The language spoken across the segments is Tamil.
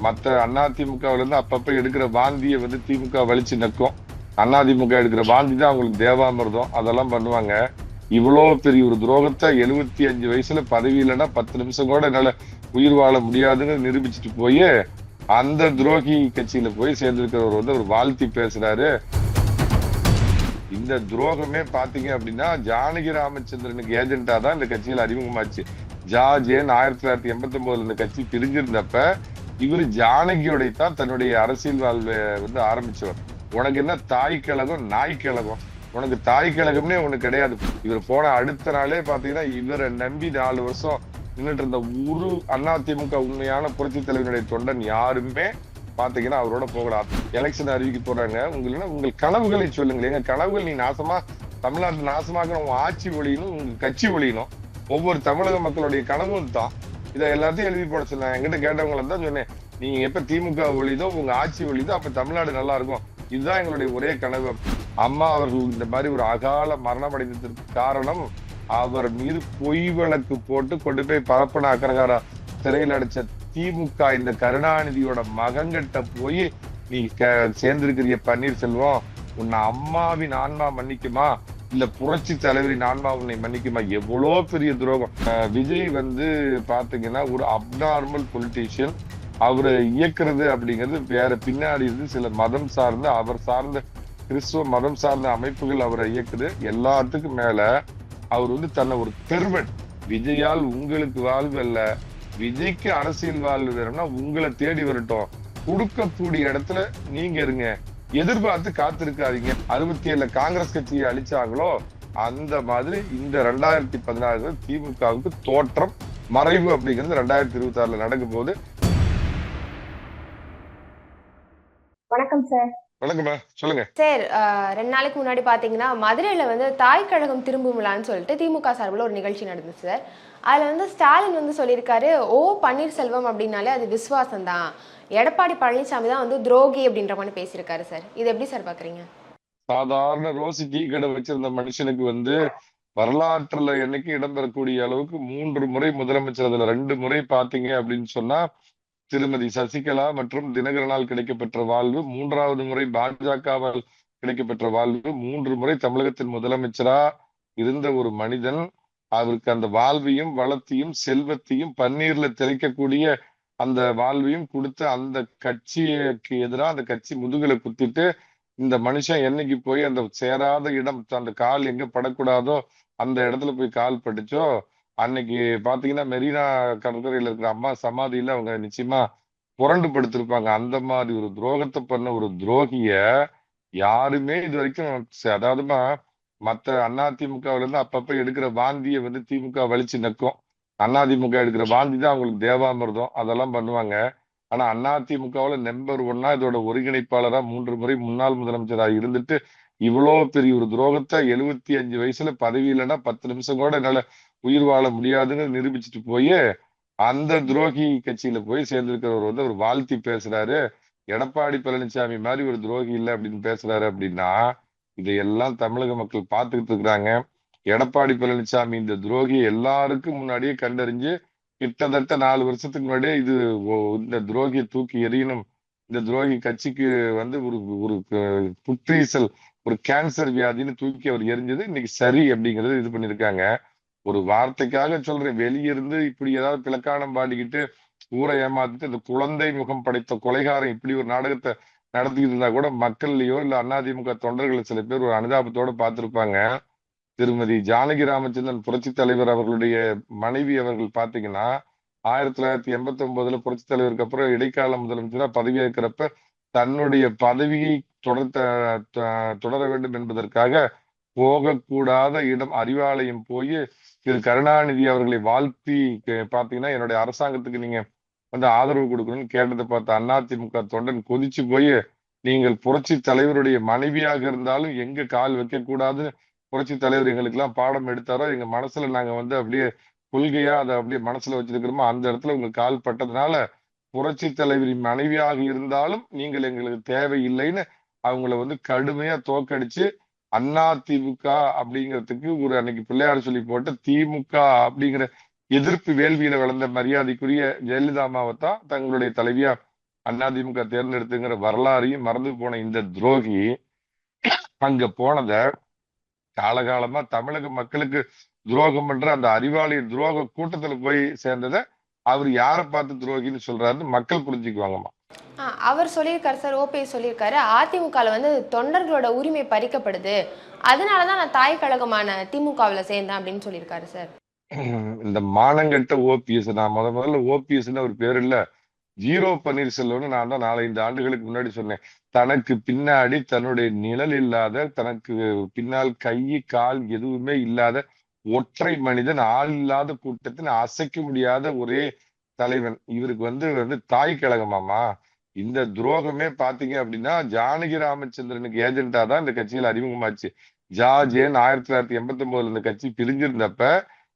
மத்த அதிமுகவுல இருந்து அப்பப்ப எடுக்கிற வாந்தியை திமுக வலிச்சு நக்கும். அதிமுக எடுக்கிற வாந்தி தான் அவங்களுக்கு தேவாமிர்தம், அதெல்லாம் பண்ணுவாங்க. இவ்வளவு பெரிய ஒரு துரோகத்தை 75 வயசுல பதவி இல்லைன்னா 10 நிமிஷம் கூட என்னால உயிர் வாழ முடியாதுன்னு நிரூபிச்சுட்டு போய் அந்த துரோகி கட்சியில போய் சேர்ந்திருக்கிறவர் ஒரு வாழ்த்தி பேசுறாரு. இந்த துரோகமே பாத்தீங்க அப்படின்னா ஜானகி ராமச்சந்திரனுக்கு ஏஜென்டா தான் இந்த கட்சியில அறிமுகமாச்சு. ஜார்ஜேன் 1989 இந்த கட்சி பிரிஞ்சிருந்தப்ப இவரு ஜானகியோட தான் தன்னுடைய அரசியல் வாழ்வை ஆரம்பிச்சவர். உனக்கு என்ன தாய் கழகம் நாய் கழகம்? உனக்கு தாய் கழகம்னே ஒண்ணு கிடையாது. இவர் போன அடுத்த நாளே பாத்தீங்கன்னா இவரை நம்பி 4 வருஷம் நின்றுட்டு இருந்த ஒரு அதிமுக உண்மையான புரட்சி தலைவனுடைய தொண்டன் யாருமே பாத்தீங்கன்னா அவரோட போகலாம். எலெக்ஷன் அறிவிக்க போறாங்க. உங்கள் கனவுகளை சொல்லுங்களேன். எங்க கனவுகள் நீ நாசமா தமிழ்நாட்டு நாசமாக உங்க ஆட்சி ஒழியணும், உங்க கட்சி ஒழியணும். ஒவ்வொரு தமிழக மக்களுடைய கனவும் தான். இதை எல்லாத்தையும் எழுதி போட சொன்னாங்க. என்கிட்ட கேட்டவங்களை தான் சொன்னேன், நீங்க எப்ப திமுக ஒழிதோ உங்க ஆட்சி ஒழிதோ அப்ப தமிழ்நாடு நல்லா இருக்கும். இதுதான் எங்களுடைய ஒரே கனவு. அம்மா அவர்கள் இந்த மாதிரி ஒரு அகால மரணம் அடைந்ததற்கு காரணம் அவர் மீது பொய் வழக்கு போட்டு கொண்டு போய் பரப்பன அக்கரகாரா சிறையில் அடைச்ச திமுக இந்த கருணாநிதியோட மகன்கிட்ட போய் நீ சேர்ந்திருக்கிற பன்னீர்செல்வம், உன்னை அம்மாவின் ஆன்மா மன்னிக்குமா இல்ல புரட்சி தலைவரின் ஆன்மா உன்னை மன்னிக்குமா? எவ்வளவு பெரிய துரோகம். விஜய் பாத்தீங்கன்னா ஒரு அப்நார்மல் பொலிட்டீஷியன். அவரை இயக்குறது அப்படிங்கிறது வேற பின்னாடி இருந்து சில மதம் சார்ந்த அவர் சார்ந்த கிறிஸ்துவ மதம் சார்ந்த அமைப்புகள் அவரை இயக்குது. எல்லாத்துக்கும் மேல அவர் தன்னை ஒரு பெர்வன். விஜயால் உங்களுக்கு வாழ்வு அல்ல, விஜய்க்கு அரசியல் வாழ்வு வேணும்னா உங்களை தேடி வரட்டும், கொடுக்கக்கூடிய இடத்துல நீங்க இருங்க, எதிர்பார்த்து காத்திருக்காதீங்க. 67 காங்கிரஸ் கட்சியை அழிச்சாங்களோ அந்த மாதிரி இந்த 2016 திமுகவுக்கு தோற்றம் மறைவு அப்படிங்கிறது 2026 நடக்கும் போது. வணக்கம் சார். வணக்கம்மா, சொல்லுங்க சார். 2 நாளைக்கு முன்னாடி பாத்தீங்கன்னா மதுரையில தாய் கழகம் திரும்பும் விழான்னு சொல்லிட்டு திமுக சார்பில் ஒரு நிகழ்ச்சி நடந்துச்சு சார். அதுல ஸ்டாலின் சொல்லியிருக்காரு, ஓ பன்னீர்செல்வம் அப்படின்னாலே அது விசுவாசம் தான், எடப்பாடி பழனிசாமி தான் துரோகி அப்படின்ற மாதிரி பேசியிருக்காரு சார். இது எப்படி சார் பாக்குறீங்க? சாதாரண ரோசி டீ கடை வச்சிருந்த மனுஷனுக்கு வரலாற்றுல என்னைக்கு இடம்பெறக்கூடிய அளவுக்கு 3 முறை முதலமைச்சர், அதுல 2 முறை பாத்தீங்க அப்படின்னு சொன்னா திருமதி சசிகலா மற்றும் தினகரனால் கிடைக்கப்பெற்ற வாழ்வு, 3வது முறை பாஜகவால் கிடைக்கப்பெற்ற வாழ்வு, 3 முறை தமிழகத்தின் முதலமைச்சரா இருந்த ஒரு மனிதன், அவருக்கு அந்த வாழ்வையும் வளத்தையும் செல்வத்தையும் பன்னீர்ல தெளிக்கக்கூடிய அந்த வாழ்வையும் கொடுத்த அந்த கட்சிக்கு எதிராக அந்த கட்சி முதுகுல குத்திட்டு இந்த மனுஷன் என்னைக்கு போய் அந்த சேராத இடம், அந்த கால் எங்க படக்கூடாதோ அந்த இடத்துல போய் கால் பட்டுச்சோ அன்னைக்கு பாத்தீங்கன்னா மெரினா கடற்கரையில இருக்கிற அம்மா சமாதியில அவங்க நிச்சயமா புரண்டு படுத்திருப்பாங்க. அந்த மாதிரி ஒரு துரோகத்தை பண்ண ஒரு துரோகிய யாருமே இது வரைக்கும், அதாவதுமா மத்த அதிமுகவுல இருந்து அப்பப்ப எடுக்கிற வாந்தியை திமுக வலிச்சு நக்கும். அதிமுக எடுக்கிற வாந்தி தான் அவங்களுக்கு தேவாமிர்தம், அதெல்லாம் பண்ணுவாங்க. ஆனா அதிமுகவுல நம்பர் 1 இதோட ஒருங்கிணைப்பாளரா 3 முறை முன்னாள் முதலமைச்சரா இருந்துட்டு இவ்வளவு பெரிய ஒரு துரோகத்தை 75 வயசுல பதவி இல்லைன்னா 10 நிமிஷம் கூட என்னால உயிர் வாழ முடியாதுன்னு நிரூபிச்சுட்டு போய் அந்த துரோகி கட்சியில போய் சேர்ந்திருக்கிறவர் ஒரு வாழ்த்தி பேசுறாரு. எடப்பாடி பழனிசாமி மாதிரி ஒரு துரோகி இல்லை அப்படின்னு பேசுறாரு. அப்படின்னா இதையெல்லாம் தமிழக மக்கள் பார்த்துக்கிட்டு இருக்கிறாங்க. எடப்பாடி பழனிசாமி இந்த துரோகி எல்லாருக்கும் முன்னாடியே கண்டறிஞ்சு கிட்டத்தட்ட 4 வருஷத்துக்கு முன்னாடியே இந்த துரோகியை தூக்கி எறியணும், இந்த துரோகி கட்சிக்கு ஒரு ஒரு புற்றீசல், ஒரு கேன்சர் வியாதின்னு தூக்கி அவர் எரிஞ்சது இன்னைக்கு சரி அப்படிங்கறது இது பண்ணிருக்காங்க. ஒரு வார்த்தைக்காக சொல்றேன், வெளியிருந்து இப்படி ஏதாவது பிளக்கானம் பாடிக்கிட்டு ஊரை ஏமாத்திட்டு இந்த குழந்தை முகம் படைத்த கொலைகாரம் இப்படி ஒரு நாடகத்தை நடத்திக்கிட்டு இருந்தா கூட மக்கள்லயோ இல்ல அதிமுக தொண்டர்கள் சில பேர் ஒரு அனுதாபத்தோட பார்த்திருப்பாங்க. திருமதி ஜானகி ராமச்சந்திரன் புரட்சி தலைவர் அவர்களுடைய மனைவி அவர்கள் பாத்தீங்கன்னா 1989 புரட்சி தலைவருக்கு அப்புறம் இடைக்கால முதலமைச்சரா பதவியேற்கிறப்ப தன்னுடைய பதவியை தொடர வேண்டும் என்பதற்காக போகக்கூடாத இடம் அறிவாலயம் போய் திரு கருணாநிதி அவர்களை வாழ்த்தி பாத்தீங்கன்னா என்னுடைய அரசாங்கத்துக்கு நீங்க ஆதரவு கொடுக்கணும்னு கேட்டதை பார்த்த அதிமுக தொண்டன் கொதிச்சு போய், நீங்கள் புரட்சி தலைவருடைய மனைவியாக இருந்தாலும் எங்க கால் வைக்க கூடாதுன்னு புரட்சி தலைவர் எங்களுக்கு எல்லாம் பாடம் எடுத்தாரோ, எங்க மனசுல நாங்க அப்படியே கொள்கையா அதை அப்படியே மனசுல வச்சிருக்கிறோமோ அந்த இடத்துல உங்க கால் பட்டதுனால புரட்சி தலைவரின் மனைவியாக இருந்தாலும் நீங்கள் எங்களுக்கு தேவையில்லைன்னு அவங்கள கடுமையா தோக்கடிச்சு அதிமுக அப்படிங்கிறதுக்கு ஒரு அன்னைக்கு பிள்ளையார் சொல்லி போட்டு திமுக அப்படிங்கிற எதிர்ப்பு வேள்வியில வளர்ந்த மரியாதைக்குரிய ஜெயலலிதா அம்மாவை தான் தங்களுடைய தலைவியா அதிமுக தேர்ந்தெடுத்துங்கிற வரலாறையும் மறந்து போன இந்த துரோகி அங்க போனத காலகாலமா தமிழக மக்களுக்கு துரோகம் பண்ற அந்த அறிவாளி துரோக கூட்டத்துல போய் சேர்ந்ததை அவர் யாரை பார்த்து துரோகின்னு சொல்றாருன்னு மக்கள் புரிஞ்சுக்குவாங்கம்மா. அவர் சொல்லியிருக்காரு சார், ஓபிஎஸ் சொல்லியிருக்காரு, அதிமுகல வந்து தொண்டர்களோட உரிமை பறிக்கப்படுது, அதனாலதான் நான் தாய் கழகமான திமுகவில் சேர்ந்தேன் அப்படின்னு சொல்லியிருக்காரு சார். இந்த மானங்கட்ட ஓபிஎஸ், நான் முதல்ல ஓபிஎஸ் ஒரு பேர் இல்ல, ஜீரோ பன்னீர்செல்வம்னு நான் தான் 4-5 ஆண்டுகளுக்கு முன்னாடி சொன்னேன். தனக்கு பின்னாடி தன்னுடைய நிழல் இல்லாத, தனக்கு பின்னால் கை கால் எதுவுமே இல்லாத ஒற்றை மனிதன், ஆள் இல்லாத கூட்டத்தின் அசைக்க முடியாத ஒரே தலைவன். இவருக்கு வந்து தாய் கழகமாமா. இந்த துரோகமே பாத்தீங்க அப்படின்னா ஜானகி ராமச்சந்திரனுக்கு ஏஜென்டா தான் இந்த கட்சியில அறிமுகமாச்சு. ஜார்ஜேன் 1989 இந்த கட்சி பிரிஞ்சிருந்தப்ப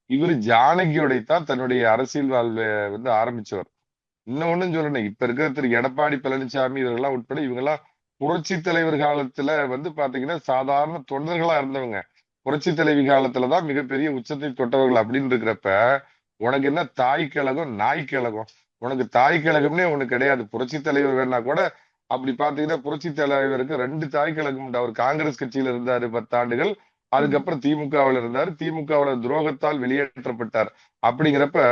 இவர் ஜானகியோடைத்தான் தன்னுடைய அரசியல் வாழ்வை வந்து ஆரம்பிச்சவர். இன்னொன்னு சொல்லணும், இப்ப இருக்கிற திரு எடப்பாடி பழனிசாமி இவர்கள்லாம் உட்பட இவங்கெல்லாம் புரட்சி தலைவர் காலத்துல வந்து பாத்தீங்கன்னா சாதாரண தொண்டர்களா இருந்தவங்க. புரட்சி தலைவி காலத்துலதான் மிகப்பெரிய உச்சத்தை தொட்டவர்கள் அப்படின்னு இருக்கிறப்ப உனக்கு என்ன தாய் கழகம் நாய் கழகம்? உனக்கு தாய் கழகம்னே ஒண்ணு கிடையாது. புரட்சி தலைவர் வேணா கூட அப்படி பாத்தீங்கன்னா புரட்சி தலைவருக்கு 2 தாய் கழகம் உண்டு. அவர் காங்கிரஸ் கட்சியில இருந்தாரு 10 ஆண்டுகள், அதுக்கப்புறம் திமுகவில் இருந்தாரு, திமுகவுல துரோகத்தால் வெளியேற்றப்பட்டார். அப்படிங்கிறப்ப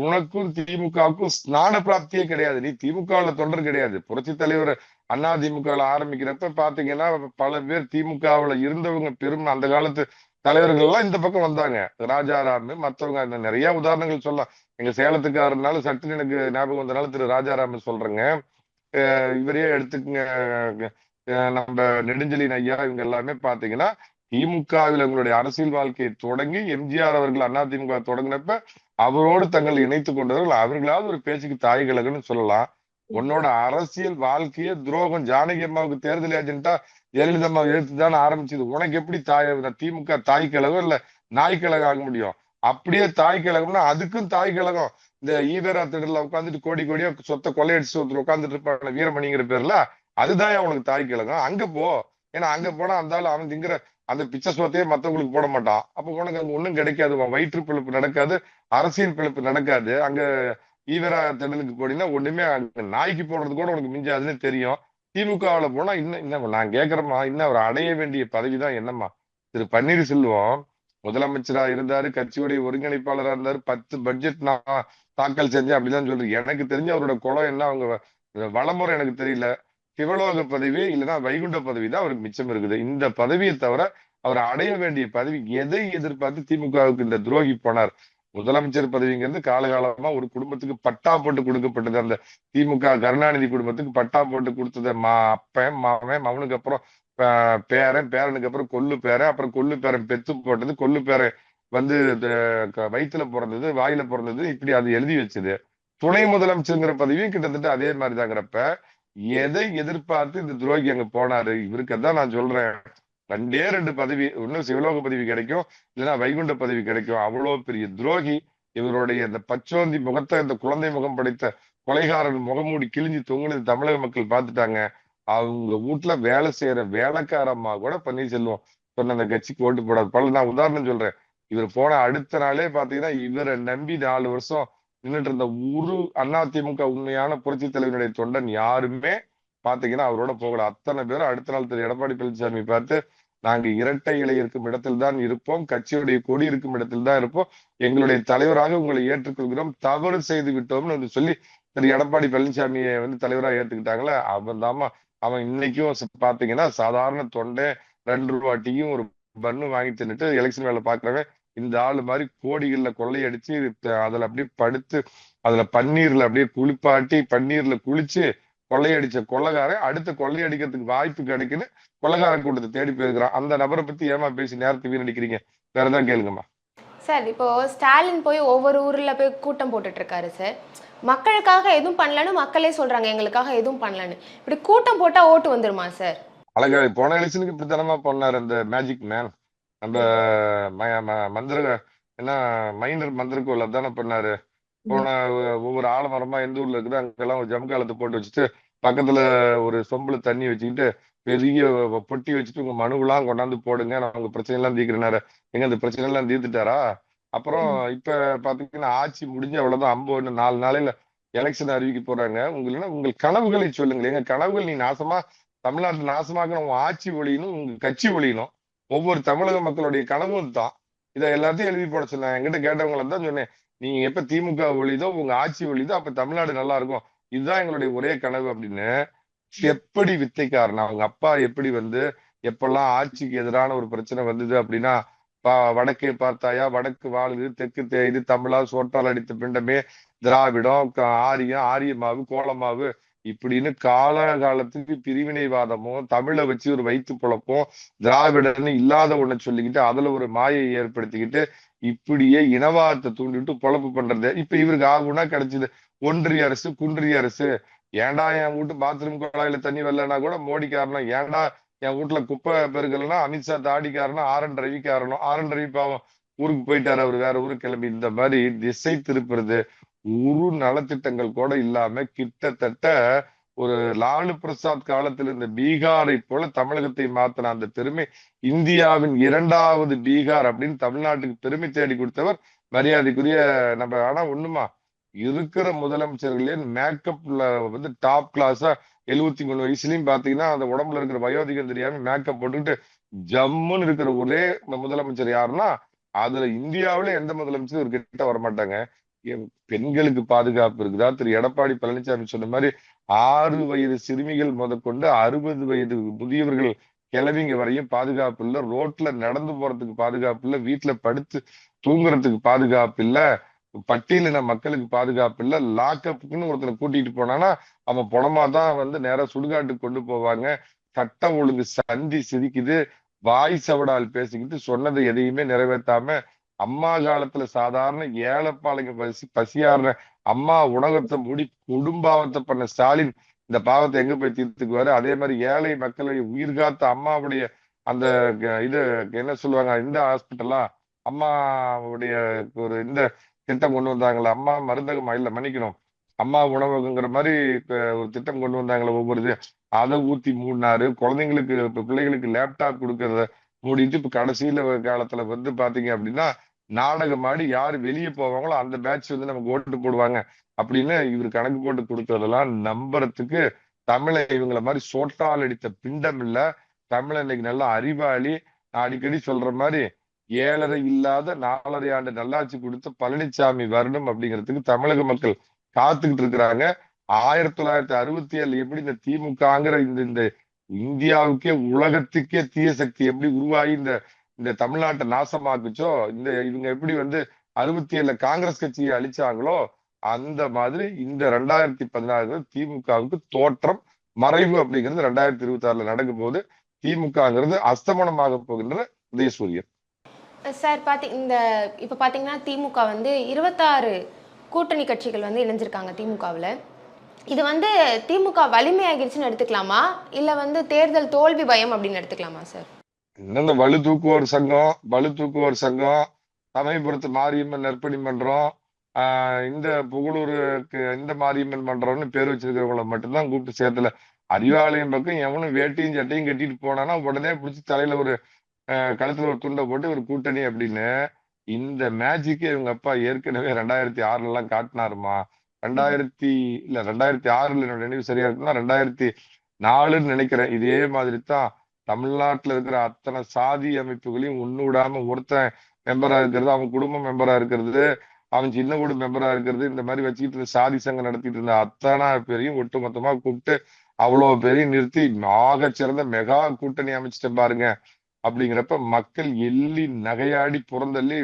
உனக்கும் திமுகவுக்கும் ஸ்நான பிராப்தியே கிடையாது. நீ திமுகவுல தொண்டர் கிடையாது. புரட்சி தலைவர் அதிமுகவில் ஆரம்பிக்கிறப்ப பாத்தீங்கன்னா பல பேர் திமுகவுல இருந்தவங்க பெரும் அந்த காலத்து தலைவர்கள் எல்லாம் இந்த பக்கம் வந்தாங்க. ராஜாராம் மற்றவங்க நிறைய உதாரணங்கள் சொல்லலாம். எங்க சேலத்துக்காரனாலும் சட்டுன்னு எனக்கு ஞாபகம் வந்தனால திரு ராஜாராம் சொல்றேங்க. இவரையே எடுத்துக்கங்க, நம்ம நெடுஞ்செழியன் ஐயா இவங்க எல்லாமே பாத்தீங்கன்னா திமுகவில் அவங்களுடைய அரசியல் வாழ்க்கையை தொடங்கி எம்ஜிஆர் அவர்கள் அதிமுக தொடங்கினப்ப அவரோடு தங்கள் இணைத்துக் கொண்டவர்கள். அவர்களாவது ஒரு பேச்சுக்கு தாய் கழகம்னு சொல்லலாம். உன்னோட அரசியல் வாழ்க்கைய துரோகம். ஜானகி அம்மாவுக்கு தேர்தல் ஏஜென்டா ஜெயலலிதா அம்மா எழுத்துதானே ஆரம்பிச்சது. உனக்கு எப்படி திமுக தாய் கழகம் இல்ல நாய் கழகம் ஆக முடியும்? அப்படியே தாய் கழகம்னா அதுக்கும் தாய் கழகம். இந்த ஈவேரா திடல்ல உட்காந்துட்டு கோடி கோடியா சொத்தை கொள்ளையடிச்சு ஒருத்தர் உட்காந்துட்டு இருப்பாங்க வீரமணிங்கிற பேர்ல, அதுதான் உனக்கு தாய் கழகம். அங்க போ. ஏன்னா அங்க போனா அந்த அவன் திங்கிற அந்த பிச்சை சோத்தையே மத்தவங்களுக்கு போட மாட்டான். அப்ப உனக்கு அங்க ஒண்ணும் கிடைக்காது. வயிற்று பிழைப்பு நடக்காது, அரசியல் பிழைப்பு நடக்காது. அங்க ஈவரா திடலுக்கு போனீங்கன்னா ஒண்ணுமே நாய்க்கு போடுறது கூட உனக்கு மிஞ்சாதுன்னு தெரியும். திமுகவுல போனா இன்னும் நான் கேட்கறேம்மா, இன்னும் அவர் அடைய வேண்டிய பதவிதான் என்னம்மா? திரு பன்னீர்செல்வம் முதலமைச்சரா இருந்தாரு, கட்சியுடைய ஒருங்கிணைப்பாளரா இருந்தாரு, 10 பட்ஜெட் நான் தாக்கல் செஞ்சேன் அப்படிதான் சொல்றேன். எனக்கு தெரிஞ்ச அவரோட குலம் என்ன, அவங்க வளமுறை எனக்கு தெரியல. சிவலோக பதவி இல்லைன்னா வைகுண்ட பதவி தான் அவருக்கு மிச்சம் இருக்குது. இந்த பதவியை தவிர அவர் அடைய வேண்டிய பதவி எதை எதிர்பார்த்து திமுகவுக்கு இந்த துரோகி போனார்? முதலமைச்சர் பதவிங்கிறது காலகாலமா ஒரு குடும்பத்துக்கு பட்டா போட்டு கொடுக்கப்பட்டது. அந்த திமுக கருணாநிதி குடும்பத்துக்கு பட்டா போட்டு கொடுத்தது அப்பன் மாவன் மவனுக்கு அப்புறம் பேரன், பேரனுக்கு அப்புறம் கொள்ளு பேரன், அப்புறம் கொள்ளு பேரன் பெத்து போட்டது, கொள்ளு பேரன் வந்து வயிற்றுல பிறந்தது, வாயில பிறந்தது, இப்படி அது எழுதி வச்சது. துணை முதலமைச்சருங்கிற பதவியும் கிட்டத்தட்ட அதே மாதிரிதாங்கிறப்ப எதை எதிர்பார்த்து இந்த துரோகி அங்க போனாரு? இவருக்கு தான் நான் சொல்றேன், 2 பதவி, ஒன்னும் சிவலோக பதவி கிடைக்கும், இல்லைன்னா வைகுண்ட பதவி கிடைக்கும். அவ்வளவு பெரிய துரோகி. இவருடைய இந்த பச்சோந்தி முகத்தை, இந்த குழந்தை முகம் படைத்த கொலைகாரன் முகமூடி கிழிஞ்சு தொங்குனது தமிழக மக்கள் பார்த்துட்டாங்க. அவங்க வீட்டுல வேலை செய்யற வேலைக்காரம்மா கூட பன்னீர்செல்வம் சொன்ன அந்த கட்சிக்கு ஓட்டு போடாது. நான் உதாரணம் சொல்றேன். இவர் போன அடுத்த நாளே பாத்தீங்கன்னா இவரை நம்பி 4 வருஷம் நின்றுட்டு இருந்த ஒரு அதிமுக உண்மையான புரட்சி தலைவனுடைய தொண்டன் யாருமே பாத்தீங்கன்னா அவரோட போகல. அத்தனை பேரும் அடுத்த நாள் திரு எடப்பாடி பழனிசாமி பார்த்து, நாங்க இரட்டை இலை இருக்கும் இடத்தில் தான் இருப்போம், கட்சியுடைய கொடி இருக்கும் இடத்தில் தான் இருப்போம், எங்களுடைய தலைவராக உங்களை ஏற்றுக்கொள்கிறோம், தவறு செய்து விட்டோம்னு வந்து சொல்லி திரு எடப்பாடி பழனிசாமியை வந்து தலைவராக ஏத்துக்கிட்டாங்களே, அவன் தாமா. அவன் இன்னைக்கும் பாத்தீங்கன்னா சாதாரண தொண்டை 2 ரூபா டீயும் ஒரு பன்னு வாங்கி தின்னுட்டு எலெக்ஷன் வேலை பாக்குறவன் இந்த ஆளு மாதிரி கோடிகள்ல கொள்ளையடிச்சு அதுல அப்படியே படுத்து அதுல பன்னீர்ல அப்படியே குளிப்பாட்டி பன்னீர்ல குளிச்சு கொள்ளையடிச்ச கொள்ளைக்காரன் அடுத்த கொள்ளையடிக்கிறதுக்கு வாய்ப்பு கிடைக்குன்னு கொள்ளைக்கார கூட்டத்தை தேடி போயிருக்கிறான். அந்த நபரை பத்தி ஏமா பேசி நேரத்தை வீணடிக்கிறீங்க? வேற ஏதாவது கேளுங்கம்மா. சார், இப்போ ஸ்டாலின் போய் ஒவ்வொரு ஊர்ல போய் கூட்டம் போட்டுட்டு இருக்காரு சார். மக்களுக்காக எதுவும் பண்ணலன்னு மக்களே சொல்றாங்க, எங்களுக்காக எதுவும் பண்ணலன்னு. இப்படி கூட்டம் போட்டா ஓட்டு வந்துருமா சார்? அழகா போன எலெக்ஷனுக்கு இப்படித்தனமா பண்ணாரு அந்த மேஜிக் மேன். நம்ம மந்திர என்ன மைனர் மந்திரக்கோள் தானே பண்ணாரு. போன ஒவ்வொரு ஆலமரமா எந்த ஊர்ல இருக்குது அங்கெல்லாம் ஒரு ஜம்காலத்தை போட்டு வச்சுட்டு பக்கத்துல ஒரு சொம்புல தண்ணி வச்சுக்கிட்டு பெரிய பொட்டி வச்சுட்டு உங்க மனுவெல்லாம் கொண்டாந்து போடுங்க, நான் உங்க பிரச்சனை எல்லாம் தீர்க்கிறேனாரு. எங்க அந்த பிரச்சனை எல்லாம் தீர்த்துட்டாரா? அப்புறம் இப்ப பாத்தீங்கன்னா ஆட்சி முடிஞ்ச அவ்வளவுதான். 4 நாளையில எலெக்ஷன் அறிவிக்க போறாங்க. உங்கள் கனவுகளை சொல்லுங்கள். எங்க கனவுகள் நீ நாசமா தமிழ்நாட்டு நாசமாக உங்க ஆட்சி ஒழியணும், உங்க கட்சி ஒழியணும். ஒவ்வொரு தமிழக மக்களுடைய கனவும் தான். இதை எல்லாத்தையும் எழுதி போட சொன்னேன். என்கிட்ட கேட்டவங்களை தான் சொன்னேன். நீங்க எப்ப திமுக ஒழிதோ உங்க ஆட்சி ஒழிதோ அப்ப தமிழ்நாடு நல்லா இருக்கும். இதுதான் எங்களுடைய ஒரே கனவு அப்படின்னு. எப்படி வித்தைக்காரன் அவங்க அப்பா எப்படி வந்து எப்பெல்லாம் ஆட்சிக்கு எதிரான ஒரு பிரச்சனை வந்தது அப்படின்னா, வடக்கே பார்த்தாயா வடக்கு வாழுது, தெற்கு தேயுது, தமிழா சோற்றால் அடித்த பிண்டமே, திராவிடம், ஆரியம், ஆரியமாவு, கோலமாவு இப்படின்னு காலகாலத்துக்கு பிரிவினைவாதமும் தமிழை வச்சு ஒரு வயிற்று பொழப்பும் திராவிடன்னு இல்லாத ஒண்ணு சொல்லிக்கிட்டு அதுல ஒரு மாயை ஏற்படுத்திக்கிட்டு இப்படியே இனவாதத்தை தூண்டிட்டு பொழப்பு பண்றது. இப்ப இவருக்கு ஆகுனா கிடைச்சது ஒன்றிய அரசு, குன்றிய அரசு. ஏன்டா என் வீட்டு பாத்ரூம் குழாயில தண்ணி வரலன்னா கூட மோடி காரணம், ஏன்டா என் வீட்டுல குப்பை பெருக்கலன்னா அமித்ஷா தாடி காரணம், ஆர்.என். ரவி காரணம். ஆர்.என். ரவி பாவம் ஊருக்கு போயிட்டாரு, அவர் வேற ஊருக்கு கிளம்பி. இந்த மாதிரி திசை திருப்புறது ஒரு நலத்திட்டங்கள் கூட இல்லாம கிட்டத்தட்ட ஒரு லாலு பிரசாத் காலத்தில் இருந்த பீகாரை போல தமிழகத்தை மாத்தின அந்த பெருமை, இந்தியாவின் 2வது பீகார் அப்படின்னு தமிழ்நாட்டுக்கு பெருமை தேடி கொடுத்தவர் மரியாதைக்குரிய நம்ம. ஆனா ஒண்ணுமா இருக்கிற முதலமைச்சர்களே மேக்கப்ல வந்து டாப் கிளாஸா 73 வயசுலயும் பாத்தீங்கன்னா அந்த உடம்புல இருக்கிற வயோதிகம் தெரியாம மேக்கப் போட்டுக்கிட்டு ஜம்முன்னு இருக்கிற ஒரே முதலமைச்சர் யாருன்னா அதுல இந்தியாவில எந்த முதலமைச்சரும் ஒரு கிட்ட வரமாட்டாங்க. பெண்களுக்கு பாதுகாப்பு இருக்குதா? திரு எடப்பாடி பழனிசாமி சொன்ன மாதிரி 6 வயது சிறுமிகள் முதற்கொண்டு 60 வயது முதியவர்கள் கிழவிங்க வரையும் பாதுகாப்பு இல்லை. ரோட்ல நடந்து போறதுக்கு பாதுகாப்பு இல்லை. வீட்டுல படுத்து தூங்குறதுக்கு பாதுகாப்பு இல்லை. பட்டியலின மக்களுக்கு பாதுகாப்பு இல்லை. லாக்அப்புக்குன்னு ஒருத்தனை கூட்டிட்டு போனானா அவன் பணமா தான் வந்து நேரா சுடுகாட்டுக்கு கொண்டு போவாங்க. சட்டம் ஒழுங்கு சந்தி சிரிக்குது. வாய் சவடால் பேசிக்கிட்டு சொன்னதை எதையுமே நிறைவேற்றாம அம்மா காலத்துல சாதாரண ஏழைப்பாளைங்க பசியாடுற அம்மா உணவத்தை முடி குடும்பாவத்தை பண்ண ஸ்டாலின் இந்த பாவத்தை எங்க போய் தீர்த்துக்குவாரு? அதே மாதிரி ஏழை மக்களை உயிர்காத்த அம்மாவுடைய அந்த இது என்ன சொல்லுவாங்க, இந்த ஹாஸ்பிட்டலா அம்மாவுடைய ஒரு இந்த திட்டம் கொண்டு வந்தாங்களா, அம்மா மருந்தகமா இல்ல மன்னிக்கணும், அம்மா உணவகங்கிற மாதிரி ஒரு திட்டம் கொண்டு வந்தாங்களே ஒவ்வொரு இது, அதை ஊத்தி மூடினாரு. குழந்தைங்களுக்கு பிள்ளைகளுக்கு லேப்டாப் கொடுக்கறத மூடிட்டு இப்ப கடைசியில காலத்துல வந்து பாத்தீங்க அப்படின்னா நாடகம் ஆடி யாரு வெளியே போவாங்களோ அந்த பேட்ச் வந்து நமக்கு ஓட்டு போடுவாங்க அப்படின்னு இவர் கணக்கு போட்டு கொடுக்கறதெல்லாம் நம்புறதுக்கு தமிழை இவங்கள மாதிரி சோட்டால் அடித்த பிண்டம் இல்ல. தமிழை இன்னைக்கு நல்லா அறிவாளி. நான் அடிக்கடி சொல்ற மாதிரி 7.5 இல்லாத 4.5 ஆண்டு நல்லாட்சி கொடுத்த பழனிசாமி வரணும் அப்படிங்கிறதுக்கு தமிழக மக்கள் காத்துக்கிட்டு இருக்கிறாங்க. 1967 எப்படி இந்த திமுகங்கிற இந்த இந்தியாவுக்கே உலகத்துக்கே தீய சக்தி எப்படி உருவாகி இந்த தமிழ்நாட்டை நாசமாக்குச்சோ, இவங்க எப்படி வந்து 67 காங்கிரஸ் கட்சியை அழிச்சாங்களோ அந்த மாதிரி இந்த 2016 திமுகவுக்கு தோற்றம் மறைவு அப்படிங்கிறது 2026 நடக்கும் போது திமுகங்கிறது அஸ்தமனமாக போகின்ற உதயசூரியன். சார் இப்ப பாத்தீங்கன்னா திமுக வந்து 26 கூட்டணி கட்சிகள் வந்து இணைஞ்சிருக்காங்க திமுகவுல. இது வந்து திமுக வலிமையாகிருச்சுன்னு எடுத்துக்கலாமா இல்ல வந்து தேர்தல் தோல்வி பயம் அப்படின்னு எடுத்துக்கலாமா சார்? இந்த வலு தூக்குவோர் சங்கம், சமயபுரத்து மாரியம்மன் நற்பணி மன்றம், இந்த புகழூருக்கு இந்த மாரியம்மன் மன்றம்னு பேர் வச்சிருக்கிறவங்களை மட்டும்தான் கூப்பிட்டு சேர்த்துல. அறிவாலயம் பக்கம் எவனும் வேட்டையும் சட்டையும் கட்டிட்டு போனானா உடனே பிடிச்சி தலையில ஒரு கழுத்துல ஒரு துண்டை போட்டு ஒரு கூட்டணி அப்படின்னு. இந்த மேஜிக்கே இவங்க அப்பா ஏற்கனவே 2006 எல்லாம் காட்டினாருமா. 2006 என்னோட நினைவு சரியா இருக்குன்னா 2004 நினைக்கிறேன். இதே மாதிரி தான் தமிழ்நாட்டுல இருக்கிற அத்தனை சாதி அமைப்புகளையும் ஒண்ணு விடாம ஒருத்தன் மெம்பரா இருக்கிறது, அவன் குடும்பம் மெம்பரா இருக்கிறது, அவன் சின்ன வீடு மெம்பரா இருக்கிறது, இந்த மாதிரி வச்சுக்கிட்டு இருந்த சாதி சங்கம் நடத்திட்டு இருந்த அத்தனை பேரையும் ஒட்டு மொத்தமா கூப்பிட்டு அவ்வளவு பேரையும் நிறுத்தி ஆக சிறந்த மெகா கூட்டணி அமைச்சிட்டு பாருங்க. அப்படிங்கிறப்ப மக்கள் எள்ளி நகையாடி புறந்தள்ளி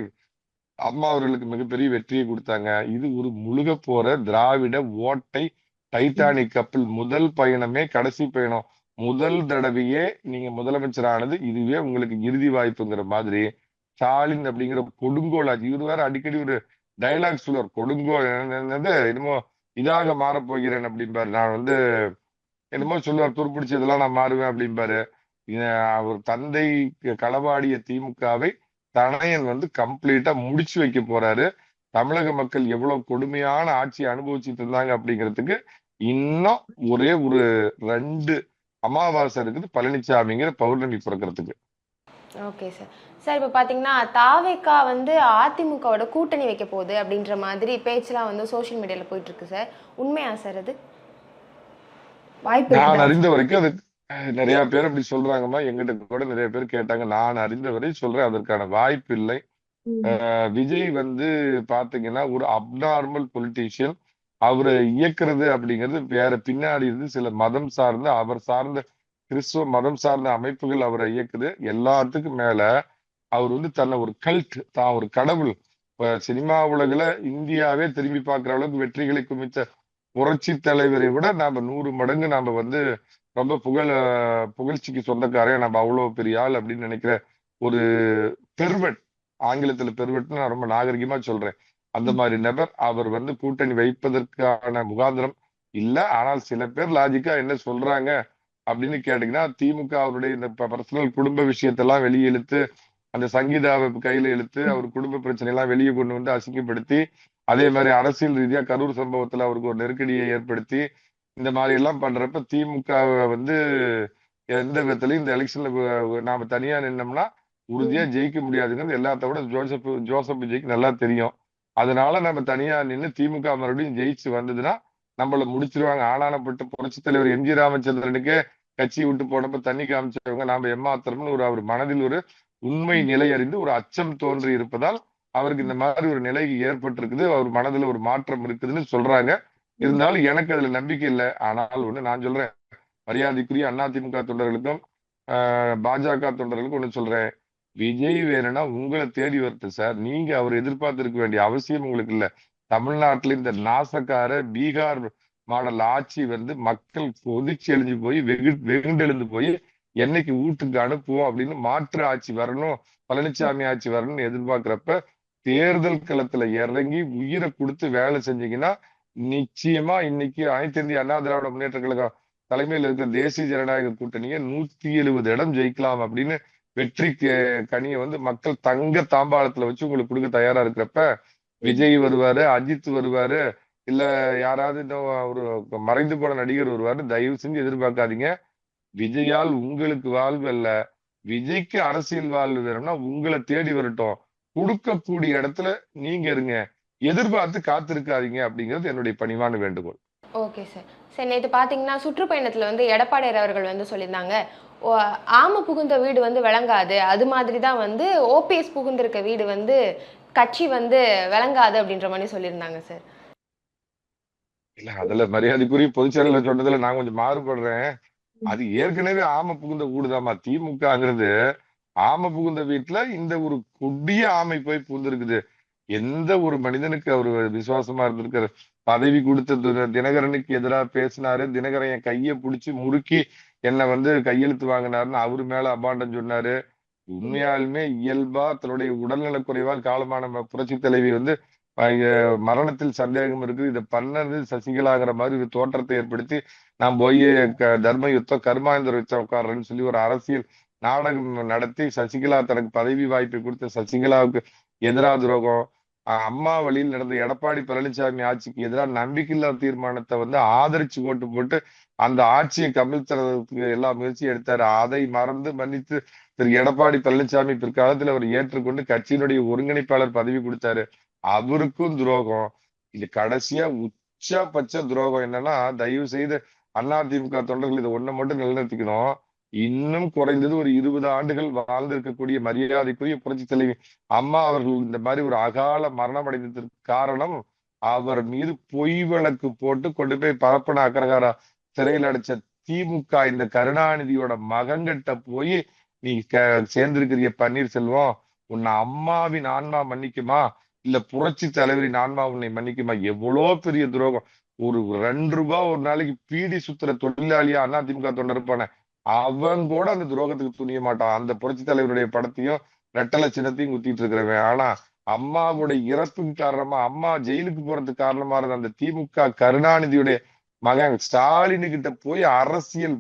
அம்மா அவர்களுக்கு மிகப்பெரிய வெற்றியை கொடுத்தாங்க. இது ஒரு முழுக போற திராவிட ஓட்டை டைட்டானிக் கப்பல். முதல் பயணமே கடைசி பயணம். முதல் தடவையே நீங்க முதலமைச்சரானது இதுவே உங்களுக்கு இறுதி வாய்ப்புங்கிற மாதிரி ஸ்டாலின் அப்படிங்கிற கொடுங்கோல் ஆச்சு. இவர் வேற அடிக்கடி ஒரு டைலாக் சொல்லுவார், கொடுங்கோல் என்னமோ இதாக மாறப்போகிறேன் அப்படிம்பாரு. நான் வந்து என்னமோ சொல்லுவார், துருப்பிடிச்சு இதெல்லாம் நான் மாறுவேன் அப்படிம்பாரு. அவர் தந்தை களவாடிய திமுகவை தனையன் வந்து கம்ப்ளீட்டா முடிச்சு வைக்க போறாரு. தமிழக மக்கள் எவ்வளவு கொடுமையான ஆட்சியை அனுபவிச்சுட்டு இருந்தாங்க அப்படிங்கிறதுக்கு இன்னும் ஒரே ஒரு 2 அமாவாசை இருக்குது பழனிசாமிங்கிற பௌர்ணமி பிறக்கிறதுக்கு. Okay sir. சார் இப்போ பார்த்தீங்கன்னா தாவேகா வந்து அதிமுகவோட கூட்டணி வைக்க போகுது அப்படின்ற மாதிரி பேச்செல்லாம் வந்து சோஷியல் மீடியாவில் போயிட்டு இருக்கு சார். உண்மையா சார் அது? வாய்ப்பு நான் இருக்குதா? அறிந்த வரைக்கும் அது நிறைய பேர் அப்படி சொல்றாங்கம்மா. எங்கிட்ட கூட நிறைய பேர் கேட்டாங்க. நான் அறிந்த வரை சொல்றேன், அதற்கான வாய்ப்பு இல்லை. ம். விஜய் வந்து பாத்தீங்கன்னா ஒரு அப்நார்மல் பொலிட்டீஷியன். அவரை இயக்குறது அப்படிங்கிறது வேற, பின்னாடி இருந்து சில மதம் சார்ந்த, அவர் சார்ந்த கிறிஸ்துவ மதம் சார்ந்த அமைப்புகள் அவரை இயக்குது. எல்லாத்துக்கும் மேல அவர் வந்து தன்னை ஒரு கல்ட், தான் ஒரு கடவுள். இப்ப சினிமா உலகுல இந்தியாவே திரும்பி பார்க்கிற அளவுக்கு வெற்றிகளை குவித்த புரட்சி தலைவரை விட நாம 100 மடங்கு நாம வந்து ரொம்ப புகழ்ச்சிக்கு சொந்தக்காரன், நம்ம அவ்வளவு பெரிய ஆள் அப்படின்னு நினைக்கிற ஒரு பெர்வெட். ஆங்கிலத்துல பெர்வெட்னு நான் ரொம்ப நாகரிகமா சொல்றேன். அந்த ம். மாதிரி நபர் அவர் வந்து கூட்டணி வைப்பதற்கான முகாந்திரம் இல்ல. ஆனால் சில பேர் லாஜிக்கா என்ன சொல்றாங்க அப்படின்னு கேட்டீங்கன்னா, திமுக அவருடைய இந்த பர்சனல் குடும்ப விஷயத்தெல்லாம் வெளியே இழுத்து, அந்த சங்கீதாவை கையில இழுத்து, ம். அவர் குடும்ப பிரச்சனை எல்லாம் வெளியே கொண்டு வந்து அசிங்கப்படுத்தி, அதே மாதிரி அரசியல் ரீதியா கரூர் சம்பவத்துல அவருக்கு ஒரு நெருக்கடியை ஏற்படுத்தி, இந்த மாதிரி எல்லாம் பண்றப்ப திமுக வந்து எந்த விதத்திலையும் இந்த எலெக்ஷன்ல நாம தனியா நின்னோம்னா உறுதியா ம். ஜெயிக்க முடியாதுங்கிறது எல்லாத்த விட ஜோசப் விஜய்க்கு நல்லா தெரியும். அதனால நம்ம தனியா நின்று திமுக மறுபடியும் ஜெயிச்சு வந்ததுன்னா நம்மள முடிச்சிருவாங்க. ஆனானப்பட்ட புரட்சி தலைவர் எம் ஜி ராமச்சந்திரனுக்கு கட்சி விட்டு போனப்ப தண்ணி காமிச்சவங்க நாம எம்மாத்திரம்னு ஒரு அவர் மனதில் ஒரு உண்மை ம். நிலை அறிந்து ஒரு அச்சம் தோன்றி இருப்பதால் அவருக்கு இந்த மாதிரி ஒரு நிலை ஏற்பட்டிருக்குது. அவர் மனதுல ஒரு மாற்றம் இருக்குதுன்னு சொல்றாங்க. ம். இருந்தாலும் எனக்கு அதுல நம்பிக்கை இல்லை. ஆனால் ஒண்ணு நான் சொல்றேன், மரியாதைக்குரிய அதிமுக தொண்டர்களுக்கும் பாஜக தொண்டர்களுக்கும் ஒண்ணு சொல்றேன். விஜய் வேணும்னா உங்களை தேடி வரட்டு சார். நீங்க அவர் எதிர்பார்த்திருக்க வேண்டிய அவசியம் உங்களுக்கு இல்ல. தமிழ்நாட்டுல இந்த நாசக்கார பீகார் மாடல் ஆட்சி வந்து மக்கள் கொதிச்சு எழுந்து போய் வெகுண்டெழுந்து போய் என்னைக்கு வீட்டுக்கு அனுப்புவோம் அப்படின்னு மாற்று ஆட்சி வரணும், பழனிசாமி ஆட்சி வரணும்னு எதிர்பார்க்கிறப்ப தேர்தல் களத்துல இறங்கி உயிரை கொடுத்து வேலை செஞ்சீங்கன்னா நிச்சயமா இன்னைக்கு அனைத்து இந்திய அண்ணா திராவிட முன்னேற்ற கழகம் தலைமையில் இருக்கிற தேசிய ஜனநாயக கூட்டணியை 170 இடம் ஜெயிக்கலாம் அப்படின்னு வெற்றி கனியை வந்து மக்கள் தங்க தாம்பாளத்துல வச்சு உங்களுக்கு கொடுக்க தயாரா இருக்கிறப்ப ம். விஜய் வருவாரு, அஜித் வருவாரு, இல்ல யாராவது இன்னும் ஒரு மறைந்து போன நடிகர் வருவாரு. தயவு செஞ்சு எதிர்பார்க்காதீங்க. விஜயால் உங்களுக்கு வாழ்வு அல்ல. விஜய்க்கு அரசியல் வாழ்வு வேணும்னா உங்களை தேடி வரட்டும். கொடுக்கக்கூடிய இடத்துல நீங்க இருங்க. எதிர்பார்த்து காத்திருக்காதீங்க அப்படிங்கிறது என்னுடைய பணிவான வேண்டுகோள். Okay sir. சார் நேற்று பார்த்தீங்கன்னா சுற்றுப்பயணத்தில் வந்து எடப்பாடியார் அவர்கள் வந்து சொல்லியிருந்தாங்க, "ஓ, ஆம புகுந்த வீடு வந்து விளங்காது, அது மாதிரி தான் வந்து ஓபிஎஸ் புகுந்திருக்க வீடு வந்து கட்சி வந்து விளங்காது அப்படின்ற மாதிரி சொல்லியிருந்தாங்க சார். இல்ல அதுல மரியாதைக்குரிய பொதுச் செயலாளர் சொன்னதுல நான் கொஞ்சம் மாறுபடுறேன். ம். அது ஏற்கனவே ஆம புகுந்த வீடுதாம்மா. திமுகங்கிறது ஆம புகுந்த வீட்டுல இந்த ஒரு கொடிய ஆமை போய் புகுந்திருக்குது. எந்த ஒரு மனிதனுக்கு அவர் விசுவாசமா இருந்திருக்காரு. பதவி கொடுத்த தினகரனுக்கு எதிராக பேசினாரு. தினகரன் என் கையை பிடிச்சி முறுக்கி என்னை வந்து கையெழுத்து வாங்கினாருன்னு அவரு மேல அபாண்டம் சொன்னாரு. ம். உண்மையாலுமே இயல்பா தன்னுடைய உடல்நலக் குறைவால் காலமான புரட்சி தலைவி வந்து மரணத்தில் சந்தேகம் இருக்கு, இதை பண்ணது சசிகலாங்கிற மாதிரி ஒரு தோற்றத்தை ஏற்படுத்தி நான் போய் தர்ம யுத்தம் கர்மாந்திர யுத்தம் உட்கார்றேன்னு சொல்லி ஒரு அரசியல் நாடகம் நடத்தி சசிகலா தனக்கு பதவி வாய்ப்பை கொடுத்த சசிகலாவுக்கு எதிராக துரோகம். அம்மா வழியில் நடந்த எடப்பாடி பழனிசாமி ஆட்சிக்கு எதிராக நம்பிக்கையில்லா தீர்மானத்தை வந்து ஆதரிச்சு ஓட்டு போட்டு அந்த ஆட்சியை கவிழ்த்துறதுக்கு எல்லா முயற்சியும் எடுத்தாரு. அதை மறந்து மன்னித்து திரு எடப்பாடி பழனிசாமி பிற்காலத்தில் அவர் ஏற்றுக்கொண்டு கட்சியினுடைய ஒருங்கிணைப்பாளர் பதவி கொடுத்தாரு. அவருக்கும் துரோகம். இது கடைசியா உச்சபட்ச துரோகம் என்னன்னா, தயவு செய்து அதிமுக தொண்டர்கள் இதை ஒண்ணு மட்டும் நிலைநிறுத்திக்கணும். இன்னும் குறைந்தது ஒரு 20 ஆண்டுகள் வாழ்ந்து இருக்கக்கூடிய மரியாதைக்குரிய புரட்சி தலைவி அம்மா அவர்கள் இந்த மாதிரி ஒரு அகால மரணம் அடைந்ததற்கு காரணம் அவர் மீது பொய் வழக்கு போட்டு கொண்டு போய் பரப்பன அக்ரஹாரா சிறையில் அடைச்ச திமுக இந்த கருணாநிதியோட மகன்கிட்ட போய் நீ சேர்ந்திருக்கிறிய பன்னீர்செல்வம், உன்னை அம்மாவின் ஆன்மா மன்னிக்குமா இல்ல புரட்சி தலைவரின் ஆன்மா உன்னை மன்னிக்குமா? எவ்வளோ பெரிய துரோகம். ஒரு 2 ரூபாய் ஒரு நாளைக்கு பீடி சுத்துற தொழிலாளியா அதிமுக தொண்டர் இருப்பானே, அவன் கூட அந்த துரோகத்துக்கு துணிய மாட்டான். அந்த புரட்சி தலைவருடைய படத்தையும் ரெட்டலை சின்னத்தையும் குத்திட்டு இருக்கிறவன். ஆனா அம்மாவுடைய இறப்புக்கு காரணமா, அம்மா ஜெயிலுக்கு போறதுக்கு காரணமா இருந்த அந்த திமுக கருணாநிதியுடைய மகன் ஸ்டாலினு கிட்ட போய் அரசியல்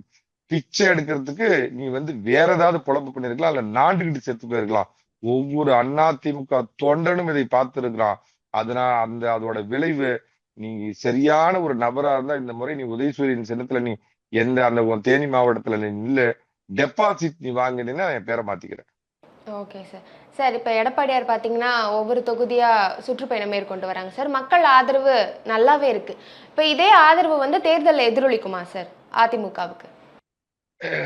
பிச்சை எடுக்கிறதுக்கு நீ வந்து வேற ஏதாவது பொழப்பு பண்ணிருக்கலாம், இல்ல நாண்டுகிட்டு செத்து போயிருக்கலாம். ஒவ்வொரு அதிமுக தொண்டனும் இதை பார்த்திருக்கிறான். அதனால அதோட விளைவு, நீ சரியான ஒரு நபரா இருந்தா இந்த முறை நீ உதயசூரியன் சின்னத்துல நீ எந்த அந்த தேனி மாவட்டத்துல நீ நில்லு, டெபாசிட் நீ வாங்கினீங்கன்னா என் பேரை மாத்திக்கிறேன். Okay sir. சார் இப்ப எடப்பாடியார் பார்த்தீங்கன்னா, ஒவ்வொரு தொகுதியா சுற்றுப்பயணம் மேற்கொண்டு வராங்க சார். மக்கள் ஆதரவு நல்லாவே இருக்கு. இப்ப இதே ஆதரவு வந்து தேர்தல்ல எதிரொலிக்குமா சார் அதிமுகவுக்கு?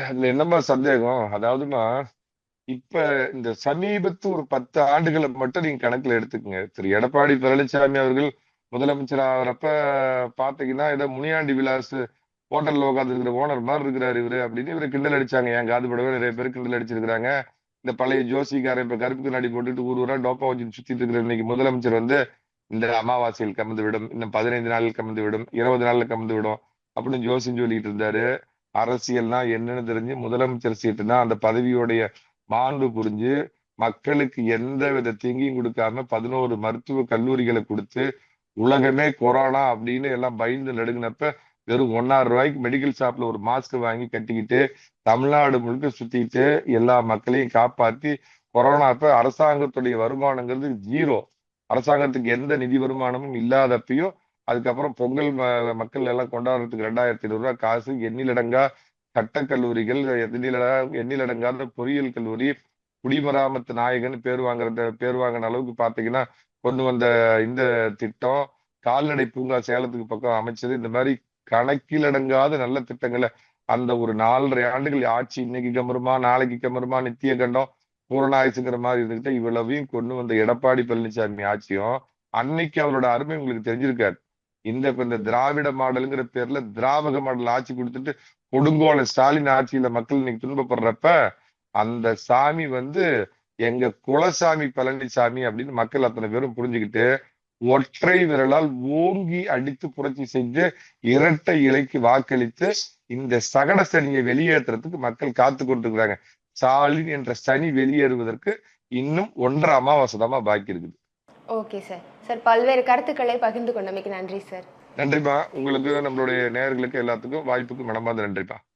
அதுல என்னம்மா சந்தேகம்? அதாவதுமா, இப்ப இந்த சமீபத்து ஒரு 10 ஆண்டுகளை மட்டும் நீங்க கணக்குல எடுத்துக்கங்க. திரு எடப்பாடி பழனிசாமி அவர்கள் முதலமைச்சர் ஆகிறப்ப பாத்தீங்கன்னா, ஏதோ முனியாண்டி விலாஸ் ஹோட்டல்ல உட்கார்ந்து இருக்கிற ஓனர் மாதிரி இருக்கிறாரு இவரு அப்படின்னு இவரை கிண்டல் அடிச்சாங்க. என் காது படவே நிறைய பேர் கிண்டல் அடிச்சிருக்கிறாங்க. இந்த பழைய ஜோசிக்காரன் இப்ப கருப்பு கண்ணாடி போட்டுட்டு ஊர் ஊரா டோப்பா வச்சுட்டு சுத்திட்டு இருக்கிற இன்னைக்கு முதலமைச்சர் வந்து இந்த அமாவாசையில் கலந்து விடும், இன்னும் 15 நாளில் கலந்து விடும், 20 நாள்ல கலந்து விடும் அப்படின்னு ஜோசியம் சொல்லிட்டு இருந்தாரு. அரசியல்னா என்னன்னு தெரிஞ்சு முதலமைச்சர் சீட்டுனா அந்த பதவியோடைய மாண்பு புரிஞ்சு மக்களுக்கு எந்த வித தீங்கியும் கொடுக்காம 11 மருத்துவ கல்லூரிகளை கொடுத்து உலகமே கொரோனா அப்படின்னு எல்லாம் பயந்து நடுங்கினப்ப வெறும் 1.5 ரூபாய்க்கு மெடிக்கல் ஷாப்ல ஒரு மாஸ்க் வாங்கி கட்டிக்கிட்டு தமிழ்நாடு முழுக்க சுத்திட்டு எல்லா மக்களையும் காப்பாத்தி கொரோனா அப்ப அரசாங்கத்துடைய வருமானங்கிறது ஜீரோ. அரசாங்கத்துக்கு எந்த நிதி வருமானமும் இல்லாதப்பையும் அதுக்கப்புறம் பொங்கல் மக்கள் எல்லாம் கொண்டாடுறதுக்கு 2500 ரூபாய் காசு, எண்ணிலடங்கா சட்டக்கல்லூரிகள், எண்ணிலடங்காத பொறியியல் கல்லூரி, குடிமராமத்து நாயகன் பேர் வாங்கின அளவுக்கு பாத்தீங்கன்னா கொண்டு வந்த இந்த திட்டம், கால்நடை பூங்கா சேலத்துக்கு பக்கம் அமைச்சது, இந்த மாதிரி கணக்கிலடங்காத நல்ல திட்டங்களை அந்த ஒரு 4.5 ஆண்டுகள் ஆட்சி இன்னைக்கு கமருமா நாளைக்கு கமருமா நித்திய கண்டம் பூரண ஆயுசுங்கிற மாதிரி இருந்துகிட்ட இவ்வளவையும் கொண்டு வந்த எடப்பாடி பழனிசாமி ஆட்சியும் அன்னைக்கு அவரோட அருமை உங்களுக்கு தெரிஞ்சிருக்காரு. இந்த திராவிட மாடலுங்கிற பேர்ல திராவக மாடல் ஆட்சி கொடுத்துட்டு கொடுங்கோல ஸ்டாலின் ஆட்சியில மக்கள் இன்னைக்கு துன்பப்படுறப்ப அந்த சாமி வந்து எங்க குலசாமி பழனிசாமி அப்படின்னு மக்கள் அத்தனை பேரும் புரிஞ்சுக்கிட்டு ஒற்றை விரலால் ஓங்கி அடித்து புரட்சி செஞ்சு இரட்டை இலைக்கு வாக்களித்து இந்த சகட சனியை வெளியேற்றுறதுக்கு மக்கள் காத்து கொண்டிருக்கிறாங்க. ஸ்டாலின் என்ற சனி வெளியேறுவதற்கு இன்னும் 1.5 அமாவாசை தான் பாக்கி இருக்குது. Okay sir. சார் பல்வேறு கருத்துக்களை பகிர்ந்து கொண்டமைக்கு நன்றி சார். நன்றிப்பா. உங்களுக்கு நம்மளுடைய நேயர்களுக்கு எல்லாத்துக்கும் வாய்ப்புக்கு மனமார்ந்த நன்றிப்பா.